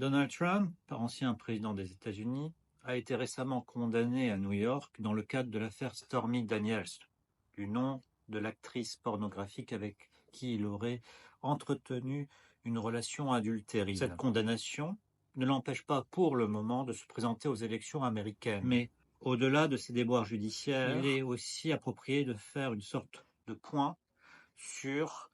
Donald Trump, ancien président des États-Unis, a été récemment condamné à New York dans le cadre de l'affaire Stormy Daniels, du nom de l'actrice pornographique avec qui il aurait entretenu une relation adultérine. Cette condamnation ne l'empêche pas pour le moment de se présenter aux élections américaines. Mais au-delà de ses déboires judiciaires, il est aussi approprié de faire une sorte de point sur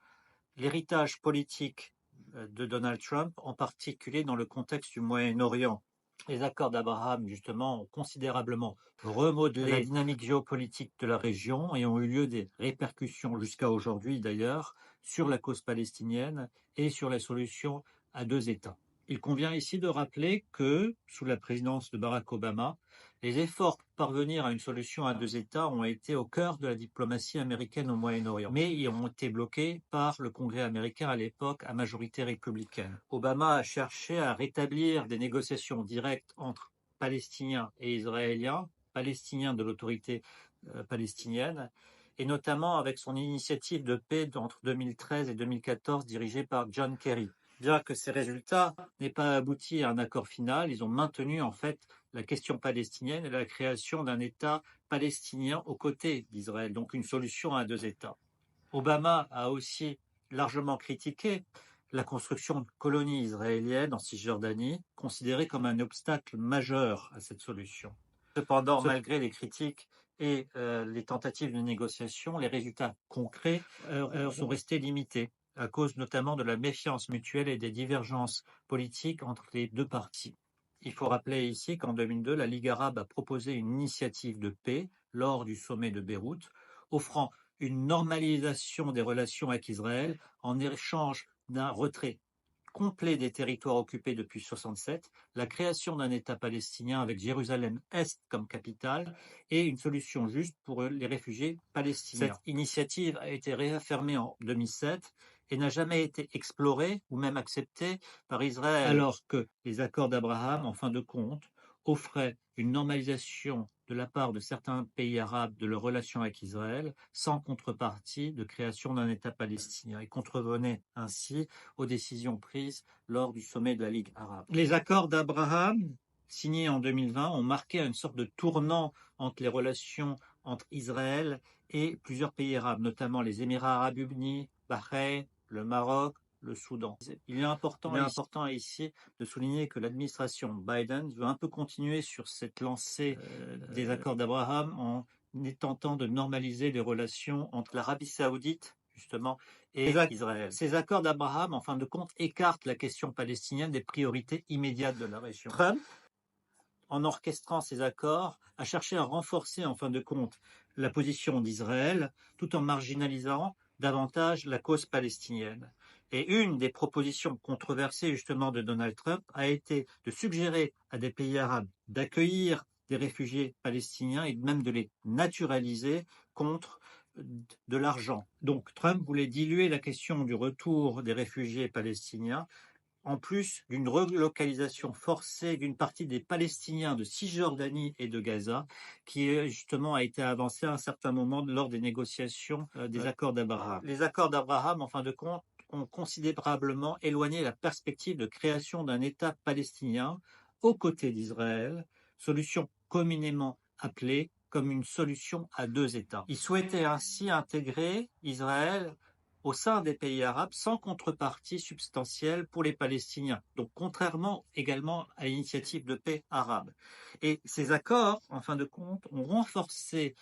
l'héritage politique de Donald Trump, en particulier dans le contexte du Moyen-Orient. Les accords d'Abraham, justement, ont considérablement remodelé la dynamique géopolitique de la région et ont eu lieu des répercussions, jusqu'à aujourd'hui d'ailleurs, sur la cause palestinienne et sur la solution à deux États. Il convient ici de rappeler que, sous la présidence de Barack Obama, les efforts pour parvenir à une solution à deux États ont été au cœur de la diplomatie américaine au Moyen-Orient, mais ils ont été bloqués par le Congrès américain à l'époque à majorité républicaine. Obama a cherché à rétablir des négociations directes entre Palestiniens et Israéliens, Palestiniens de l'autorité palestinienne, et notamment avec son initiative de paix entre 2013 et 2014 dirigée par John Kerry. Bien que ces résultats n'aient pas abouti à un accord final, ils ont maintenu en fait la question palestinienne et la création d'un État palestinien aux côtés d'Israël, donc une solution à deux États. Obama a aussi largement critiqué la construction de colonies israéliennes en Cisjordanie, considérée comme un obstacle majeur à cette solution. Cependant, malgré les critiques et les tentatives de négociation, les résultats concrets sont restés limités, à cause notamment de la méfiance mutuelle et des divergences politiques entre les deux parties. Il faut rappeler ici qu'en 2002, la Ligue arabe a proposé une initiative de paix lors du sommet de Beyrouth, offrant une normalisation des relations avec Israël en échange d'un retrait complet des territoires occupés depuis 1967, la création d'un État palestinien avec Jérusalem-Est comme capitale et une solution juste pour les réfugiés palestiniens. Cette initiative a été réaffirmée en 2007 et n'a jamais été explorée ou même acceptée par Israël, alors que les accords d'Abraham, en fin de compte, offraient une normalisation de la part de certains pays arabes de leurs relations avec Israël, sans contrepartie de création d'un État palestinien, et contrevenaient ainsi aux décisions prises lors du sommet de la Ligue arabe. Les accords d'Abraham, signés en 2020, ont marqué une sorte de tournant entre les relations entre Israël et plusieurs pays arabes, notamment les Émirats arabes unis, Bahreïn, le Maroc, le Soudan. Il est important ici de souligner que l'administration Biden veut un peu continuer sur cette lancée des accords d'Abraham en tentant de normaliser les relations entre l'Arabie saoudite, justement, et Israël. Ces accords d'Abraham, en fin de compte, écartent la question palestinienne des priorités immédiates de la région. Trump, en orchestrant ces accords, a cherché à renforcer, en fin de compte, la position d'Israël, tout en marginalisant davantage la cause palestinienne. Et une des propositions controversées justement de Donald Trump a été de suggérer à des pays arabes d'accueillir des réfugiés palestiniens et même de les naturaliser contre de l'argent. Donc Trump voulait diluer la question du retour des réfugiés palestiniens, en plus d'une relocalisation forcée d'une partie des Palestiniens de Cisjordanie et de Gaza, qui justement a été avancée à un certain moment lors des négociations des accords d'Abraham. Les accords d'Abraham, en fin de compte, ont considérablement éloigné la perspective de création d'un État palestinien aux côtés d'Israël, solution communément appelée comme une solution à deux États. Ils souhaitaient ainsi intégrer Israël au sein des pays arabes sans contrepartie substantielle pour les Palestiniens, donc contrairement également à l'initiative de paix arabe. Et ces accords, en fin de compte, ont renforcé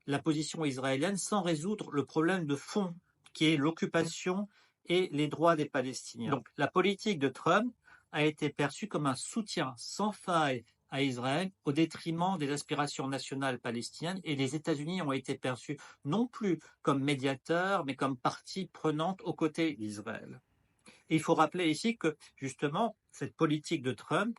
la position israélienne sans résoudre le problème de fond, qui est l'occupation et les droits des Palestiniens. Donc la politique de Trump a été perçue comme un soutien sans faille à Israël au détriment des aspirations nationales palestiniennes, et les États-Unis ont été perçus non plus comme médiateurs, mais comme partie prenante aux côtés d'Israël. Et il faut rappeler ici que, justement, cette politique de Trump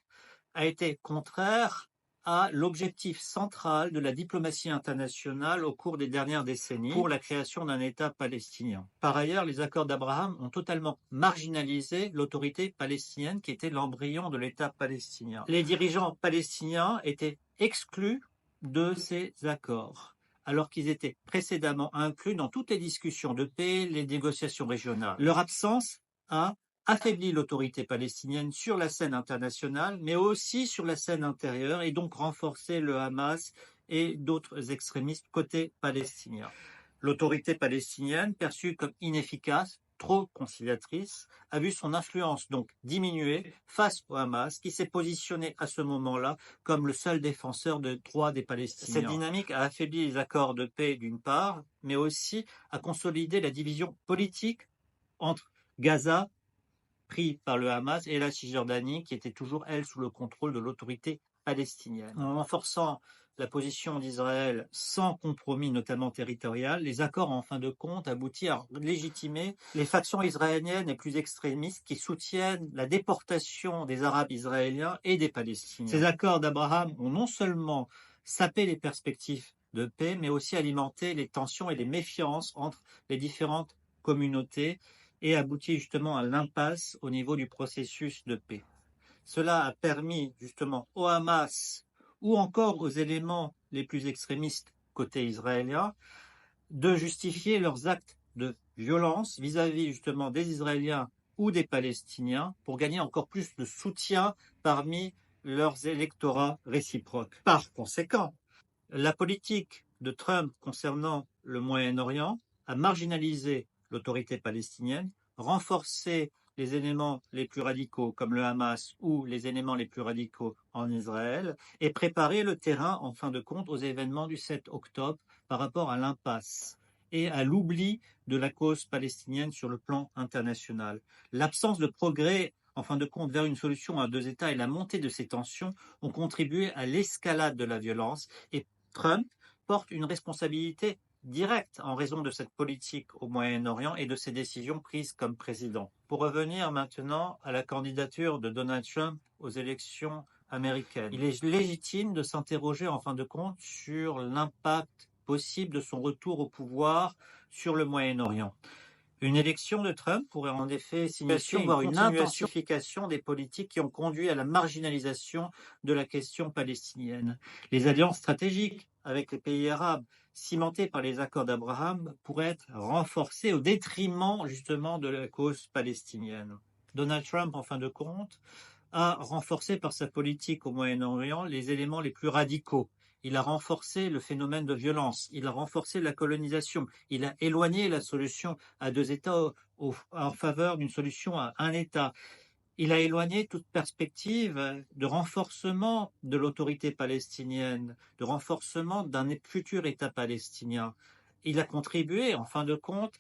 a été contraire à l'objectif central de la diplomatie internationale au cours des dernières décennies pour la création d'un État palestinien. Par ailleurs, les accords d'Abraham ont totalement marginalisé l'autorité palestinienne qui était l'embryon de l'État palestinien. Les dirigeants palestiniens étaient exclus de ces accords, alors qu'ils étaient précédemment inclus dans toutes les discussions de paix, les négociations régionales. Leur absence a affaibli l'autorité palestinienne sur la scène internationale, mais aussi sur la scène intérieure, et donc renforcé le Hamas et d'autres extrémistes côté palestinien. L'autorité palestinienne, perçue comme inefficace, trop conciliatrice, a vu son influence donc diminuer face au Hamas, qui s'est positionné à ce moment-là comme le seul défenseur des droits des Palestiniens. Cette dynamique a affaibli les accords de paix d'une part, mais aussi a consolidé la division politique entre Gaza, pris par le Hamas, et la Cisjordanie, qui était toujours, elle, sous le contrôle de l'autorité palestinienne. En renforçant la position d'Israël sans compromis, notamment territorial, les accords, en fin de compte, aboutit à légitimer les factions israéliennes les plus extrémistes qui soutiennent la déportation des Arabes israéliens et des Palestiniens. Ces accords d'Abraham ont non seulement sapé les perspectives de paix, mais aussi alimenté les tensions et les méfiances entre les différentes communautés et abouti justement à l'impasse au niveau du processus de paix. Cela a permis justement au Hamas ou encore aux éléments les plus extrémistes côté israélien de justifier leurs actes de violence vis-à-vis justement des Israéliens ou des Palestiniens pour gagner encore plus de soutien parmi leurs électorats réciproques. Par conséquent, la politique de Trump concernant le Moyen-Orient a marginalisé l'autorité palestinienne, renforcé les éléments les plus radicaux comme le Hamas ou les éléments les plus radicaux en Israël et préparé le terrain, en fin de compte, aux événements du 7 octobre par rapport à l'impasse et à l'oubli de la cause palestinienne sur le plan international. L'absence de progrès, en fin de compte, vers une solution à deux États et la montée de ces tensions ont contribué à l'escalade de la violence, et Trump porte une responsabilité directe en raison de cette politique au Moyen-Orient et de ses décisions prises comme président. Pour revenir maintenant à la candidature de Donald Trump aux élections américaines, il est légitime de s'interroger en fin de compte sur l'impact possible de son retour au pouvoir sur le Moyen-Orient. Une élection de Trump pourrait en effet signifier une intensification des politiques qui ont conduit à la marginalisation de la question palestinienne. Les alliances stratégiques avec les pays arabes, cimentées par les accords d'Abraham, pourraient être renforcées au détriment justement de la cause palestinienne. Donald Trump, en fin de compte, a renforcé par sa politique au Moyen-Orient les éléments les plus radicaux. Il a renforcé le phénomène de violence, il a renforcé la colonisation, il a éloigné la solution à deux États en faveur d'une solution à un État. Il a éloigné toute perspective de renforcement de l'autorité palestinienne, de renforcement d'un futur État palestinien. Il a contribué, en fin de compte,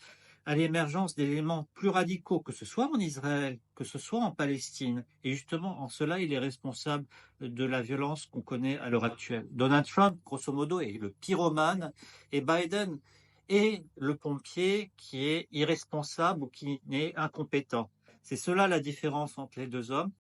à l'émergence d'éléments plus radicaux, que ce soit en Israël, que ce soit en Palestine. Et justement, en cela, il est responsable de la violence qu'on connaît à l'heure actuelle. Donald Trump, grosso modo, est le pyromane, et Biden est le pompier qui est irresponsable ou qui est incompétent. C'est cela la différence entre les deux hommes.